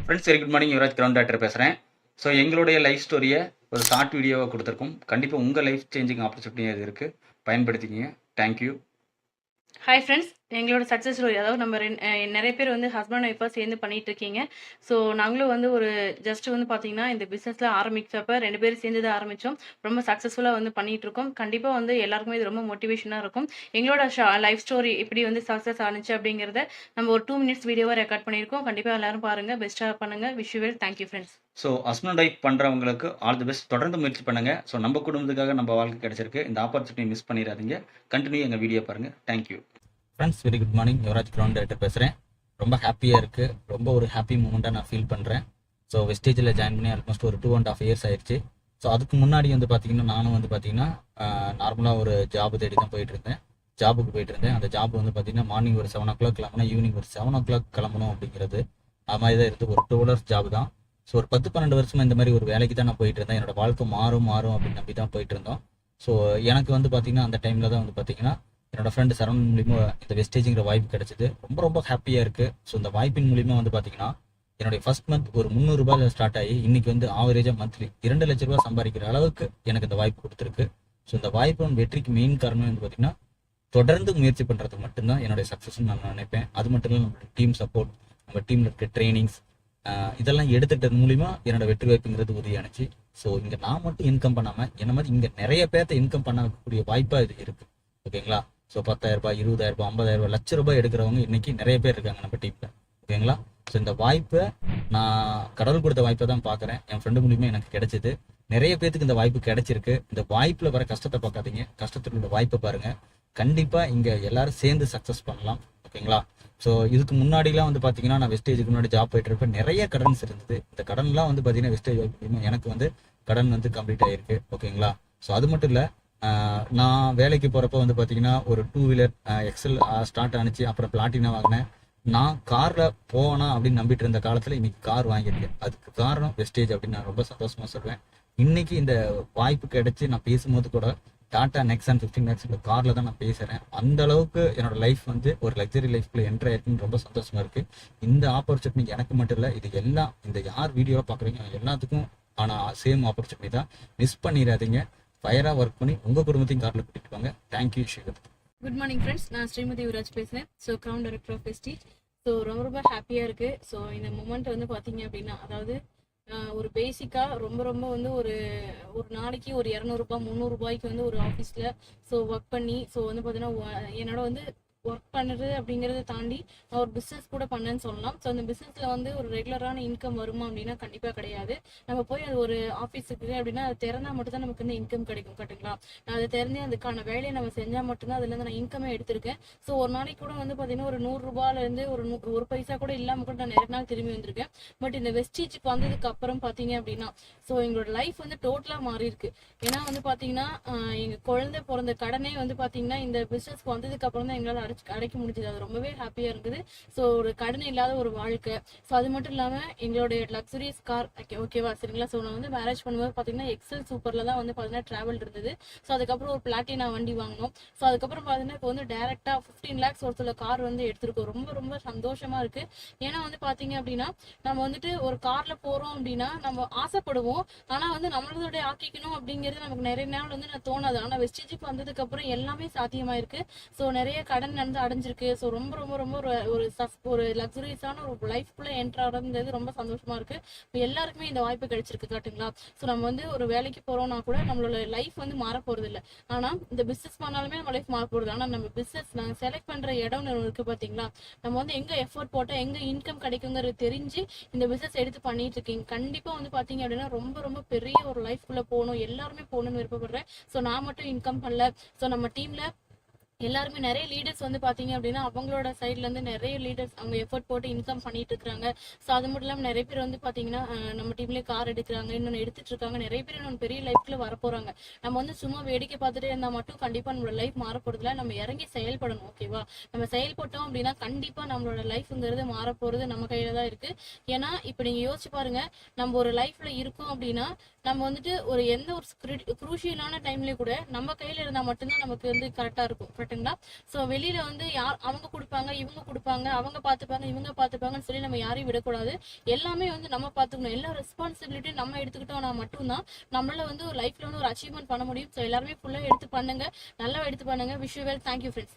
Friends very good morning. Yuvaraj ground doctor பேசுகிறேன். So எங்களுடைய life ஸ்டோரியை ஒரு ஷார்ட் வீடியோவாக கொடுத்துருக்கோம். கண்டிப்பாக உங்கள் லைஃப் சேஞ்சிங் ஆப்பர்ச்சுனிட்டி அது இருக்குது, பயன்படுத்திக்கிங்க. தேங்க்யூ. ஹாய் ஃப்ரெண்ட்ஸ், எங்களோட சக்ஸஸ் ஸ்டோரி, அதாவது நம்ம நிறைய பேர் வந்து ஹஸ்பண்ட் ஒய்ஃபாக சேர்ந்து பண்ணிட்டு இருக்கீங்க. ஸோ நாங்களும் வந்து ஒரு ஜஸ்ட் வந்து பார்த்தீங்கன்னா இந்த பிஸ்னஸில் ஆரம்பிச்சப்ப 2 பேரும் சேர்ந்து தான் ஆரம்பித்தோம். ரொம்ப சக்ஸஸ்ஃபுல்லாக வந்து பண்ணிட்டு இருக்கோம். கண்டிப்பாக வந்து எல்லாருக்குமே இது ரொம்ப மோட்டிவேஷனாக இருக்கும். எங்களோட லைஃப் ஸ்டோரி எப்படி வந்து சக்ஸஸ் ஆனிச்சு அப்படிங்கிறத நம்ம ஒரு 2 மினிட்ஸ் வீடியோவாக ரெக்கார்ட் பண்ணியிருக்கோம். கண்டிப்பாக எல்லாரும் பாருங்கள், பெஸ்ட்டாக பண்ணுங்கள். Wish you well. Thank you friends. So husband wife பண்ணுறவங்களுக்கு ஆல் தி பெஸ்ட். தொடர்ந்து முயற்சி பண்ணுங்கள். ஸோ நம்ம குடும்பத்துக்காக நம்ம வாழ்க்கை கிடைச்சிருக்கு. இந்த ஆப்பர்ச்சுனிட்டி மிஸ் பண்ணிடாதீங்க. கண்டினியூ எங்கள் வீடியோ பாருங்கள். Thank you. Friends very good morning. Yuvaraj ground doctor பேசுகிறேன். ரொம்ப ஹாப்பியாக இருக்குது. ரொம்ப ஒரு ஹாப்பி மூமெண்ட்டாக நான் ஃபீல் பண்ணுறேன். ஸோ வெஸ்டேஜில் ஜாயின் பண்ணி ஆல்மோஸ்ட் ஒரு 2.5 இயர்ஸ் ஆயிடுச்சு. ஸோ அதுக்கு முன்னாடி வந்து பார்த்தீங்கன்னா நானும் வந்து பார்த்தீங்கன்னா நார்மலாக ஒரு ஜாப் தேடி தான் ஜாபுக்கு போயிட்டு இருந்தேன். அந்த ஜாப் வந்து பார்த்தீங்கன்னா மார்னிங் ஒரு 7 o'clock கிளம்பணும், ஈவினிங் ஒரு 7 o'clock கிளம்பணும் அப்படிங்கிறது அது மாதிரி தான் இருந்து ஒரு 2 hours ஜாப் தான். ஸோ ஒரு 10-12 வருஷமாக இந்த மாதிரி ஒரு வேலைக்கு தான் நான் போயிட்டு இருந்தேன். என்னோட வாழ்க்கை மாறும் அப்படின்னு நம்பி தான் போயிட்டு இருந்தோம். ஸோ எனக்கு வந்து பார்த்தீங்கன்னா அந்த டைமில் தான் வந்து பார்த்தீங்கன்னா என்னோட ஃப்ரெண்டு சரவணன் மூலிமா இந்த வெஸ்டேஜுங்கிற வாய்ப்பு கிடைச்சிது. ரொம்ப ரொம்ப ஹாப்பியாக இருக்குது. ஸோ இந்த வாய்ப்பின் மூலிமா வந்து பார்த்தீங்கன்னா என்னுடைய ஃபர்ஸ்ட் மந்த் ஒரு 300 ரூபாயில் ஸ்டார்ட் ஆகி இன்னைக்கு வந்து ஆவரேஜாக மந்த்லி 2 லட்ச ரூபா சம்பாதிக்கிற அளவுக்கு எனக்கு இந்த வாய்ப்பு கொடுத்துருக்கு. ஸோ இந்த வாய்ப்பு வெற்றிக்கு மெயின் காரணம் வந்து பார்த்தீங்கன்னா தொடர்ந்து முயற்சி பண்ணுறது மட்டும்தான் என்னுடைய சக்ஸஸ்ன்னு நான் நினைப்பேன். அது மட்டும் இல்லை, நம்மளுடைய டீம் சப்போர்ட், நம்ம டீமில் இருக்க ட்ரைனிங்ஸ், இதெல்லாம் எடுத்துக்கிட்டது மூலிமா என்னோட வெற்றி வாய்ப்புங்கிறது உறுதியானுச்சு. ஸோ இங்கே நான் மட்டும் இன்கம் பண்ணாமல் என்ன மாதிரி இங்கே நிறைய பேர்த்த இன்கம் பண்ணக்கூடிய வாய்ப்பாக இது இருக்குது. ஓகேங்களா? ஸோ 10,000 ரூபாய், 20,000 ரூபாய், 50,000 ரூபாய், லட்ச ரூபாய் எடுக்கிறவங்க இன்னைக்கு நிறைய பேர் இருக்காங்க நம்ம டீமில். ஓகேங்களா? ஸோ இந்த வாய்ப்பை நான் கடவுள் கொடுத்த வாய்ப்பை தான் பார்க்குறேன். என் ஃப்ரெண்டு மூலியமாக எனக்கு கிடைச்சிது. நிறைய பேருக்கு இந்த வாய்ப்பு கிடைச்சிருக்கு. இந்த வாய்ப்பில் வர கஷ்டத்தை பார்க்காதீங்க, கஷ்டத்தில் உள்ள வாய்ப்பை பாருங்கள். கண்டிப்பாக இங்கே எல்லாரும் சேர்ந்து சக்ஸஸ் பண்ணலாம். ஓகேங்களா? ஸோ இதுக்கு முன்னாடிலாம் வந்து பார்த்தீங்கன்னா நான் வெஸ்டேஜுக்கு முன்னாடி ஜாப் போயிட்டு இருப்பேன். நிறைய கடன்ஸ் இருந்தது. இந்த கடன்லாம் வந்து பார்த்தீங்கன்னா வெஸ்டேஜ் வாய்ப்பு எனக்கு வந்து கடன் வந்து கம்ப்ளீட் ஆகிருக்கு. ஓகேங்களா? ஸோ அது மட்டும் இல்லை, நான் வேலைக்கு போகிறப்ப வந்து பார்த்தீங்கன்னா ஒரு 2 வீலர் எக்ஸல் ஸ்டார்ட் ஆனிச்சு. அப்புறம் பிளாட்டினா வாங்கினேன். நான் காரில் போனா அப்படின்னு நம்பிட்டு இருந்த காலத்தில் இன்னைக்கு கார் வாங்கியிருக்கேன். அதுக்கு காரணம் வெஸ்டேஜ் அப்படின்னு நான் ரொம்ப சந்தோஷமாக சொல்வேன். இன்னைக்கு இந்த வாய்ப்பு கிடைச்சி நான் பேசும்போது கூட டாடா நெக்ஸான் 15 lakhs காரில் தான் நான் பேசுகிறேன். அந்த அளவுக்கு என்னோட லைஃப் வந்து ஒரு லக்ஸரி லைஃப்ல என்ட்ரு ஆயிருக்குன்னு ரொம்ப சந்தோஷமா இருக்கு. இந்த ஆப்பர்ச்சுனிட்டி எனக்கு மட்டும் இல்லை, இது எல்லாம் இந்த யார் வீடியோவை பார்க்குறீங்க எல்லாத்துக்கும் ஆனால் சேம் ஆப்பர்ச்சுனிட்டி தான். மிஸ் பண்ணிடாதீங்க. ஃபயராக ஒர்க் பண்ணி உங்கள் குடும்பத்தையும் காரில் கூட்டிட்டு வாங்க. Thank you Srivath. Good morning friends, நான் ஸ்ரீமதி யுவராஜ் பேசுகிறேன். So ground director of wastage. So ரொம்ப ரொம்ப ஹாப்பியாக இருக்குது. ஸோ இந்த மூமெண்ட் வந்து பார்த்தீங்க அப்படின்னா, அதாவது ஒரு பேசிக்காக ரொம்ப ரொம்ப வந்து ஒரு நாளைக்கு ஒரு 200 ரூபாய் 300 ரூபாய்க்கு வந்து ஒரு ஆஃபீஸில் ஸோ ஒர்க் பண்ணி ஸோ வந்து பார்த்தீங்கன்னா என்னோட வந்து ஒர்க் பண்ணுறது அப்படிங்கிறத தாண்டி நான் ஒரு பிஸ்னஸ் கூட பண்ணேன்னு சொல்லலாம். ஸோ அந்த பிஸ்னஸில் வந்து ஒரு ரெகுலரான இன்கம் வருமா அப்படின்னா கண்டிப்பாக கிடையாது. நம்ம போய் அது ஒரு ஆஃபீஸுக்கு அப்படின்னா அது திறந்தா மட்டும்தான் நமக்கு வந்து இன்கம் கிடைக்கும். கரெக்டுங்களா? நான் அதை தெரிஞ்சு அதுக்கான வேலையை நம்ம செஞ்சால் மட்டும்தான் அதுலேருந்து நான் இன்கமே எடுத்திருக்கேன். ஸோ ஒரு நாளைக்கு கூட வந்து பார்த்தீங்கன்னா ஒரு 100 ரூபாயிலேருந்து ஒரு பைசா கூட இல்லாமல் கூட நான் நிறைய நாள் திரும்பி வந்திருக்கேன். பட் இந்த வெஸ்டேஜுக்கு வந்ததுக்கு அப்புறம் பார்த்தீங்க அப்படின்னா ஸோ எங்களோட லைஃப் வந்து டோட்டலாக மாறி இருக்கு. ஏன்னா வந்து பார்த்தீங்கன்னா எங்கள் குழந்தை பிறந்த கடனே வந்து பார்த்தீங்கன்னா இந்த பிஸ்னஸ்க்கு வந்ததுக்கு அப்புறம் தான் எங்களால் அடைக்க முடிஞ்சது. அது ரொம்பவே ஹாப்பியாக இருக்குது. ஸோ ஒரு கடன் இல்லாத ஒரு வாழ்க்கை. ஸோ அது மட்டும் இல்லாமல் எங்களுடைய லக்ஸரியஸ் கார், ஓகேவா சரிங்களா? ஸோ நான் வந்து மேரேஜ் பண்ணும்போது பார்த்தீங்கன்னா எக்ஸல் சூப்பரில் தான் வந்து பார்த்தீங்கன்னா ட்ராவல் இருந்தது. ஸோ அதுக்கப்புறம் ஒரு பிளாட்டினா வண்டி வாங்கினோம். ஸோ அதுக்கப்புறம் பார்த்தீங்கன்னா இப்போ வந்து டேரெக்டாக 15 lakhs ஒரு சில கார் வந்து எடுத்திருக்கோம். ரொம்ப ரொம்ப சந்தோஷமாக இருக்குது. ஏன்னா வந்து பார்த்தீங்க அப்படின்னா நம்ம வந்துட்டு ஒரு காரில் போகிறோம் அப்படின்னா நம்ம ஆசைப்படுவோம். ஆனால் வந்து நம்மளோட ஆக்கிக்கணும் அப்படிங்கிறது நமக்கு நிறைய நாள் வந்து நான் தோணாது. ஆனால் வெஸ்டேஜுக்கு வந்ததுக்கப்புறம் எல்லாமே சாத்தியமாயிருக்கு. ஸோ நிறைய கடன் வந்து அடைஞ்சிருக்கு. ஸோ ரொம்ப ரொம்ப ரொம்ப ஒரு லக்ஸரியஸான ஒரு லைஃப்குள்ளே என்ட்ரு ஆகிறது ரொம்ப சந்தோஷமா இருக்கு. இப்போ எல்லாருக்குமே இந்த வாய்ப்பு கிடைச்சிருக்கு. காட்டுங்களா? ஸோ நம்ம வந்து ஒரு வேலைக்கு போறோம்னா கூட நம்மளோட லைஃப் வந்து மாற போறது இல்லை. ஆனால் இந்த பிஸ்னஸ் பண்ணாலுமே நம்ம லைஃப் மாற போறது. ஆனால் நம்ம பிஸ்னஸ் நாங்கள் செலக்ட் பண்ற இடம் இருக்கு பார்த்தீங்களா? நம்ம வந்து எங்க எஃபோர்ட் போட்டால் எங்க இன்கம் கிடைக்குங்கிறது தெரிஞ்சு இந்த பிஸ்னஸ் எடுத்து பண்ணிட்டு இருக்கீங்க. கண்டிப்பா வந்து பாத்தீங்க அப்படின்னா ரொம்ப ரொம்ப பெரிய ஒரு லைஃப்குள்ள போகணும், எல்லாருமே போகணும்னு விருப்பப்படுறேன். ஸோ நான் மட்டும் இன்கம் பண்ணல. ஸோ நம்ம டீம்ல எல்லாருமே நிறைய லீடர்ஸ் வந்து பார்த்தீங்க அப்படின்னா அவங்களோட சைட்லேருந்து நிறைய லீடர்ஸ் அவங்க எஃபர்ட் போட்டு இன்கம் பண்ணிட்டு இருக்காங்க. ஸோ அது மட்டும் இல்லாமல் நிறைய பேர் வந்து பார்த்தீங்கன்னா நம்ம டீம்லேயே கார் எடுக்கிறாங்க, இன்னொன்று எடுத்துட்டு இருக்காங்க. நிறைய பேர் இன்னொன்று பெரிய லைஃப்ல வரப்போறாங்க. நம்ம வந்து சும்மா வேடிக்கை பார்த்துட்டே இருந்தால் மட்டும் கண்டிப்பாக நம்மளோட லைஃப் மாறப்போறதுல நம்ம இறங்கி செயல்படணும். ஓகேவா? நம்ம செயல்பட்டோம் அப்படின்னா கண்டிப்பாக நம்மளோட லைஃப்ங்கிறது மாறப்போறது நம்ம கையில தான் இருக்கு. ஏன்னா இப்போ நீங்க யோசிச்சு பாருங்க, நம்ம ஒரு லைஃப்ல இருக்கோம் அப்படின்னா நம்ம வந்துட்டு ஒரு எந்த ஒரு குரூஷியலான டைம்லயே கூட நம்ம கையில இருந்தால் மட்டும்தான் நமக்கு வந்து கரெக்டாக இருக்கும். கரெக்ட்டுங்களா? ஸோ வெளியில வந்து அவங்க கொடுப்பாங்க, இவங்க கொடுப்பாங்க, அவங்க பார்த்துப்பாங்க, இவங்க பார்த்துப்பாங்கன்னு சொல்லி நம்ம யாரையும் விடக்கூடாது. எல்லாமே வந்து நம்ம பார்த்துக்கணும். எல்லா ரெஸ்பான்சிபிலிட்டியும் நம்ம எடுத்துக்கிட்டோம்னா மட்டும்தான் நம்மளால வந்து ஒரு லைஃப்ல வந்து ஒரு அச்சீவ்மெண்ட் பண்ண முடியும். ஸோ எல்லாருமே ஃபுல்லாக எடுத்து பண்ணுங்க, நல்லா எடுத்து பண்ணுங்க. Wish you well. Thank you friends.